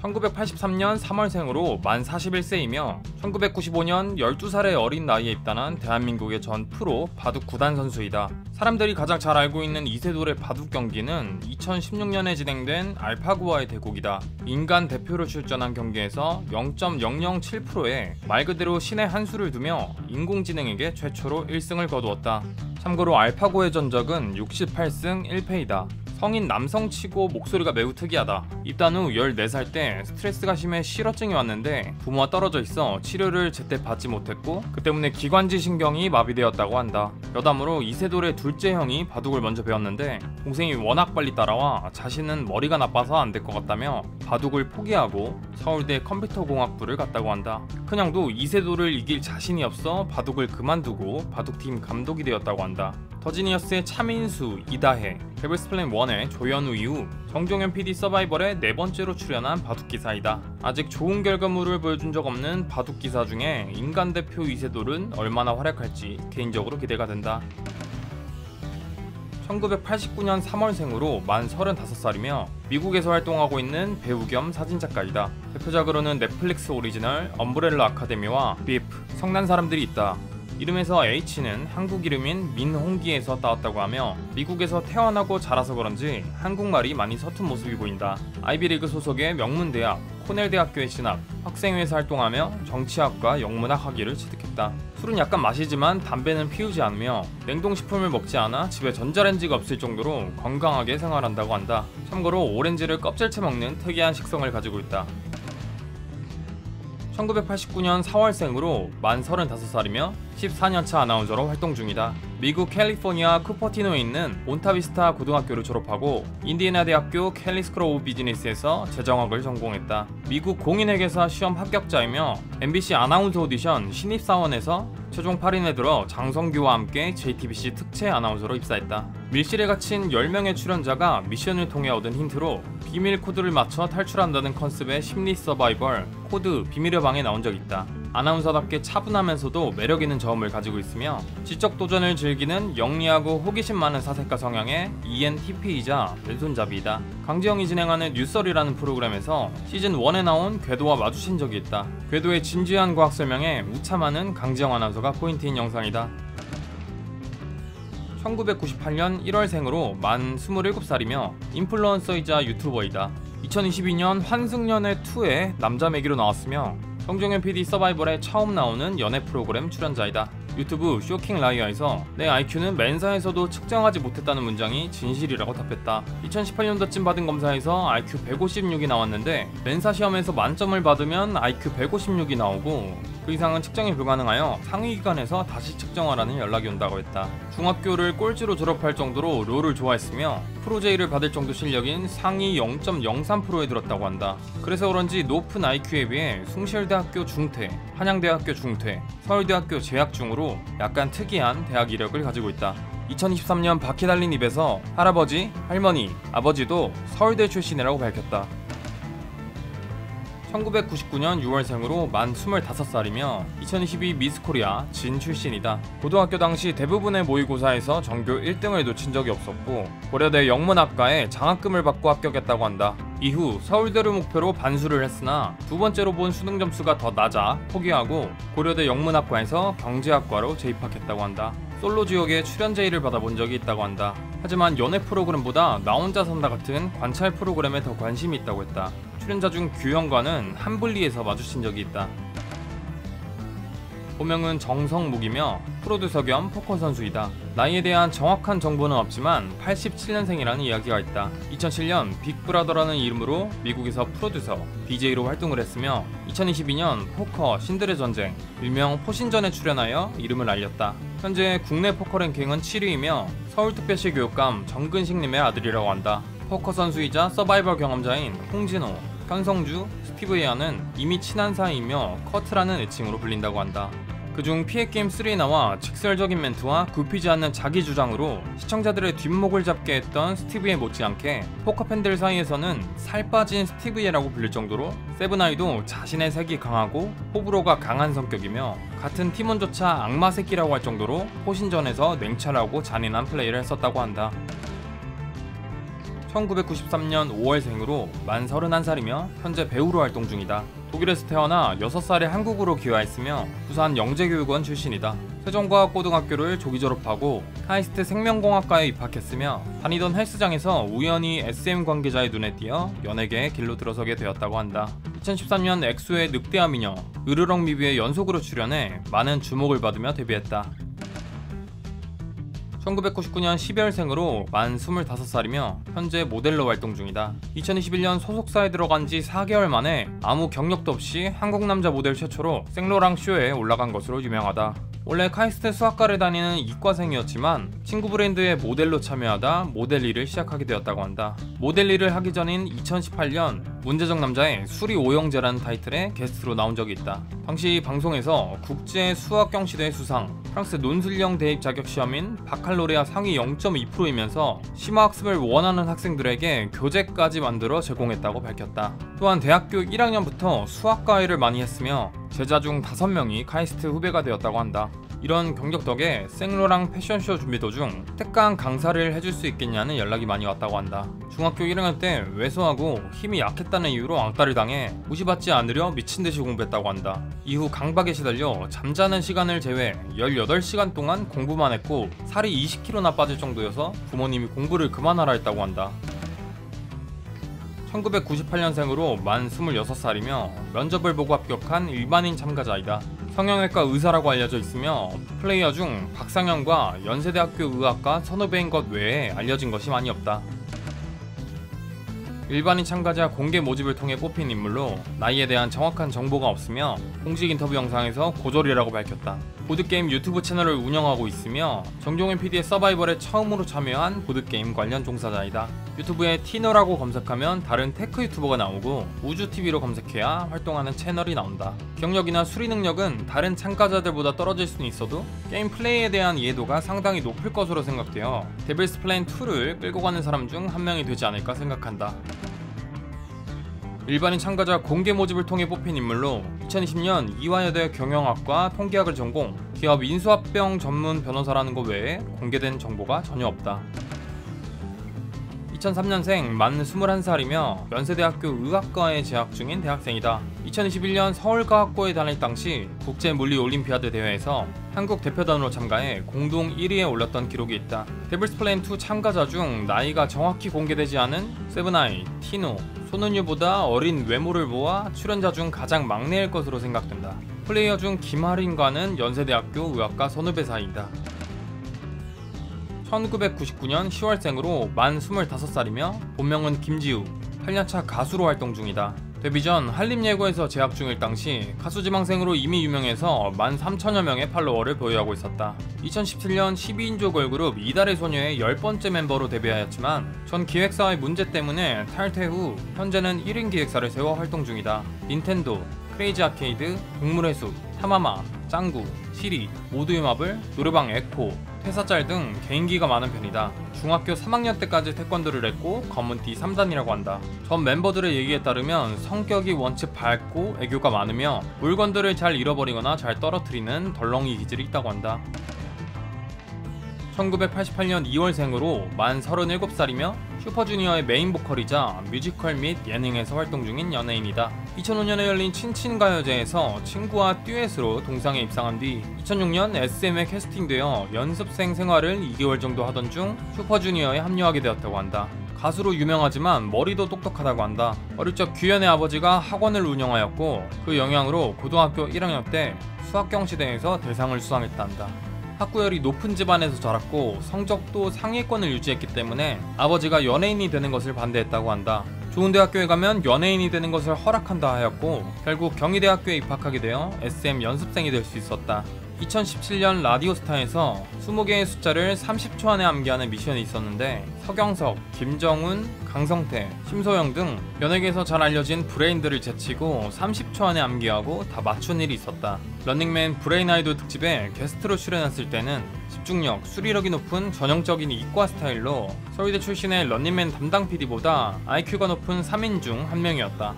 1983년 3월생으로 만 41세이며 1995년 12살의 어린 나이에 입단한 대한민국의 전 프로 바둑 구단 선수이다. 사람들이 가장 잘 알고 있는 이세돌의 바둑 경기는 2016년에 진행된 알파고와의 대국이다. 인간 대표로 출전한 경기에서 0.007%의 말 그대로 신의 한 수를 두며 인공지능에게 최초로 1승을 거두었다. 참고로 알파고의 전적은 68승 1패이다. 성인 남성치고 목소리가 매우 특이하다. 입단 후 14살 때 스트레스가 심해 실어증이 왔는데 부모와 떨어져 있어 치료를 제때 받지 못했고 그 때문에 기관지 신경이 마비되었다고 한다. 여담으로 이세돌의 둘째 형이 바둑을 먼저 배웠는데 동생이 워낙 빨리 따라와 자신은 머리가 나빠서 안 될 것 같다며 바둑을 포기하고 서울대 컴퓨터공학부를 갔다고 한다. 큰형도 이세돌을 이길 자신이 없어 바둑을 그만두고 바둑팀 감독이 되었다고 한다. 더지니어스의 차민수, 이다혜, 데블스플랜 1의 조현우 이후 정종현 PD 서바이벌에 4번째로 출연한 바둑기사이다. 아직 좋은 결과물을 보여준 적 없는 바둑기사 중에 인간 대표 이세돌은 얼마나 활약할지 개인적으로 기대가 된다. 1989년 3월생으로 만 35살이며 미국에서 활동하고 있는 배우 겸 사진작가이다. 대표작으로는 넷플릭스 오리지널 엄브렐라 아카데미와 비프, 성난 사람들이 있다. 이름에서 H는 한국 이름인 민홍기에서 따왔다고 하며 미국에서 태어나고 자라서 그런지 한국말이 많이 서툰 모습이 보인다. 아이비리그 소속의 명문대학 코넬대학교에 진학, 학생회에서 활동하며 정치학과 영문학 학위를 취득했다. 술은 약간 마시지만 담배는 피우지 않으며 냉동식품을 먹지 않아 집에 전자레인지가 없을 정도로 건강하게 생활한다고 한다. 참고로 오렌지를 껍질째 먹는 특이한 식성을 가지고 있다. 1989년 4월생으로 만 35살이며 14년차 아나운서로 활동 중이다. 미국 캘리포니아 쿠퍼티노에 있는 온타비스타 고등학교를 졸업하고 인디애나 대학교 캘리 스쿨 오브 비즈니스에서 재정학을 전공했다. 미국 공인회계사 시험 합격자이며 MBC 아나운서 오디션 신입사원에서 최종 8인에 들어 장성규와 함께 JTBC 특채 아나운서로 입사했다. 밀실에 갇힌 10명의 출연자가 미션을 통해 얻은 힌트로 비밀 코드를 맞춰 탈출한다는 컨셉의 심리 서바이벌 코드 비밀의 방에 나온 적이 있다. 아나운서답게 차분하면서도 매력있는 저음을 가지고 있으며 지적 도전을 즐기는 영리하고 호기심 많은 사색가 성향의 ENTP이자 왼손잡이이다. 강지영이 진행하는 뉴썰이라는 프로그램에서 시즌1에 나온 궤도와 마주친 적이 있다. 궤도의 진지한 과학 설명에 우참하는 강지영 아나운서가 포인트인 영상이다. 1998년 1월생으로 만 27살이며 인플루언서이자 유튜버이다. 2022년 환승연애 2에 남자 매기로 나왔으며 정종현 PD 서바이벌에 처음 나오는 연애 프로그램 출연자이다. 유튜브 쇼킹 라이어에서 내 IQ는 맨사에서도 측정하지 못했다는 문장이 진실이라고 답했다. 2018년도쯤 받은 검사에서 IQ 156이 나왔는데 맨사 시험에서 만점을 받으면 IQ 156이 나오고 그 이상은 측정이 불가능하여 상위기관에서 다시 측정하라는 연락이 온다고 했다. 중학교를 꼴찌로 졸업할 정도로 롤을 좋아했으며 프로제이를 받을 정도 실력인 상위 0.03%에 들었다고 한다. 그래서 그런지 높은 IQ에 비해 숭실대학교 중퇴, 한양대학교 중퇴, 서울대학교 재학 중으로 약간 특이한 대학 이력을 가지고 있다. 2023년 바퀴 달린 입에서 할아버지, 할머니, 아버지도 서울대 출신이라고 밝혔다. 1999년 6월생으로 만 25살이며 2022 미스코리아 진 출신이다. 고등학교 당시 대부분의 모의고사에서 전교 1등을 놓친 적이 없었고 고려대 영문학과에 장학금을 받고 합격했다고 한다. 이후 서울대를 목표로 반수를 했으나 두 번째로 본 수능 점수가 더 낮아 포기하고 고려대 영문학과에서 경제학과로 재입학했다고 한다. 솔로 지옥에 출연 제의를 받아본 적이 있다고 한다. 하지만 연애 프로그램보다 나 혼자 산다 같은 관찰 프로그램에 더 관심이 있다고 했다. 출연자 중 규현과는 한블리에서 마주친 적이 있다. 본명은 정성묵이며 프로듀서 겸 포커 선수이다. 나이에 대한 정확한 정보는 없지만 87년생이라는 이야기가 있다. 2007년 빅브라더라는 이름으로 미국에서 프로듀서, BJ로 활동을 했으며 2022년 포커 신들의 전쟁, 일명 포신전에 출연하여 이름을 알렸다. 현재 국내 포커 랭킹은 7위이며 서울특별시 교육감 정근식님의 아들이라고 한다. 포커 선수이자 서바이벌 경험자인 홍진호, 현성주, 스티브 예아는 이미 친한 사이이며 커트라는 애칭으로 불린다고 한다. 그중 피해게임 3에 나와 직설적인 멘트와 굽히지 않는 자기 주장으로 시청자들의 뒷목을 잡게 했던 스티브예 못지않게 포커 팬들 사이에서는 살 빠진 스티브예라고 불릴 정도로 세븐아이도 자신의 색이 강하고 호불호가 강한 성격이며 같은 팀원조차 악마 새끼라고 할 정도로 포신전에서 냉철하고 잔인한 플레이를 했었다고 한다. 1993년 5월생으로 만 31살이며 현재 배우로 활동 중이다. 독일에서 태어나 6살에 한국으로 귀화했으며 부산 영재교육원 출신이다. 세종과학고등학교를 조기 졸업하고 카이스트 생명공학과에 입학했으며 다니던 헬스장에서 우연히 SM 관계자의 눈에 띄어 연예계의 길로 들어서게 되었다고 한다. 2013년 엑소의 늑대와 미녀, 으르렁 미비에 연속으로 출연해 많은 주목을 받으며 데뷔했다. 1999년 12월생으로 만 25살이며 현재 모델로 활동 중이다. 2021년 소속사에 들어간 지 4개월 만에 아무 경력도 없이 한국 남자 모델 최초로 생로랑 쇼에 올라간 것으로 유명하다. 원래 카이스트 수학과를 다니는 이과생이었지만 친구 브랜드의 모델로 참여하다 모델 일을 시작하게 되었다고 한다. 모델 일을 하기 전인 2018년 문제적 남자의 수리 오영재라는 타이틀에 게스트로 나온 적이 있다. 당시 방송에서 국제 수학경시대 수상, 프랑스 논술형 대입 자격 시험인 바칼로레아 상위 0.2%이면서 심화학습을 원하는 학생들에게 교재까지 만들어 제공했다고 밝혔다. 또한 대학교 1학년부터 수학 과외를 많이 했으며 제자 중 5명이 카이스트 후배가 되었다고 한다. 이런 경력 덕에 생로랑 패션쇼 준비 도중 특강 강사를 해줄 수 있겠냐는 연락이 많이 왔다고 한다. 중학교 1학년 때 왜소하고 힘이 약했다는 이유로 왕따를 당해 무시받지 않으려 미친듯이 공부했다고 한다. 이후 강박에 시달려 잠자는 시간을 제외 18시간 동안 공부만 했고 살이 20kg나 빠질 정도여서 부모님이 공부를 그만하라 했다고 한다. 1998년생으로 만 26살이며 면접을 보고 합격한 일반인 참가자이다. 성형외과 의사라고 알려져 있으며 플레이어 중 박상현과 연세대학교 의학과 선후배인 것 외에 알려진 것이 많이 없다. 일반인 참가자 공개 모집을 통해 뽑힌 인물로 나이에 대한 정확한 정보가 없으며 공식 인터뷰 영상에서 고졸이라고 밝혔다. 보드게임 유튜브 채널을 운영하고 있으며 정종현 PD의 서바이벌에 처음으로 참여한 보드게임 관련 종사자이다. 유튜브에 티노라고 검색하면 다른 테크 유튜버가 나오고 우주TV로 검색해야 활동하는 채널이 나온다. 기억력이나 수리 능력은 다른 참가자들보다 떨어질 수는 있어도 게임 플레이에 대한 이해도가 상당히 높을 것으로 생각되어 데빌스 플레인 2를 끌고 가는 사람 중 한 명이 되지 않을까 생각한다. 일반인 참가자 공개 모집을 통해 뽑힌 인물로 2020년 이화여대 경영학과 통계학을 전공, 기업 인수합병 전문 변호사라는 것 외에 공개된 정보가 전혀 없다. 2003년생 만 21살이며 연세대학교 의학과에 재학 중인 대학생이다. 2021년 서울과학고에 다닐 당시 국제물리올림피아드 대회에서 한국 대표단으로 참가해 공동 1위에 올랐던 기록이 있다. 데블스 플레인 2 참가자 중 나이가 정확히 공개되지 않은 세븐아이, 티노, 손은유보다 어린 외모를 보아 출연자 중 가장 막내일 것으로 생각된다. 플레이어 중 김하린과는 연세대학교 의학과 선후배 사이이다. 1999년 10월생으로 만 25살이며 본명은 김지우, 8년차 가수로 활동 중이다. 데뷔 전 한림예고에서 재학 중일 당시 가수 지망생으로 이미 유명해서 13,000여 명의 팔로워를 보유하고 있었다. 2017년 12인조 걸그룹 이달의 소녀의 10번째 mem버로 데뷔하였지만 전 기획사의 문제 때문에 탈퇴 후 현재는 1인 기획사를 세워 활동 중이다. 닌텐도, 크레이지 아케이드, 동물의 숲, 타마마, 짱구, 시리, 모두의 마블, 노래방 에코, 퇴사짤 등 개인기가 많은 편이다. 중학교 3학년 때까지 태권도를 했고 검은띠 3단이라고 한다. 전 멤버들의 얘기에 따르면 성격이 원체 밝고 애교가 많으며 물건들을 잘 잃어버리거나 잘 떨어뜨리는 덜렁이 기질이 있다고 한다. 1988년 2월생으로 만 37살이며 슈퍼주니어의 메인 보컬이자 뮤지컬 및 예능에서 활동 중인 연예인이다. 2005년에 열린 친친가요제에서 친구와 듀엣으로 동상에 입상한 뒤 2006년 SM에 캐스팅되어 연습생 생활을 2개월 정도 하던 중 슈퍼주니어에 합류하게 되었다고 한다. 가수로 유명하지만 머리도 똑똑하다고 한다. 어릴 적 규현의 아버지가 학원을 운영하였고 그 영향으로 고등학교 1학년 때 수학경시대에서 대상을 수상했다 한다. 학구열이 높은 집안에서 자랐고 성적도 상위권을 유지했기 때문에 아버지가 연예인이 되는 것을 반대했다고 한다. 좋은 대학교에 가면 연예인이 되는 것을 허락한다 하였고 결국 경희대학교에 입학하게 되어 SM 연습생이 될 수 있었다. 2017년 라디오스타에서 20개의 숫자를 30초 안에 암기하는 미션이 있었는데 서경석, 김정훈, 강성태, 심소영 등 연예계에서 잘 알려진 브레인들을 제치고 30초 안에 암기하고 다 맞춘 일이 있었다. 런닝맨 브레인 아이돌 특집에 게스트로 출연했을 때는 집중력, 수리력이 높은 전형적인 이과 스타일로 서울대 출신의 런닝맨 담당 PD보다 IQ가 높은 3인 중 한 명이었다.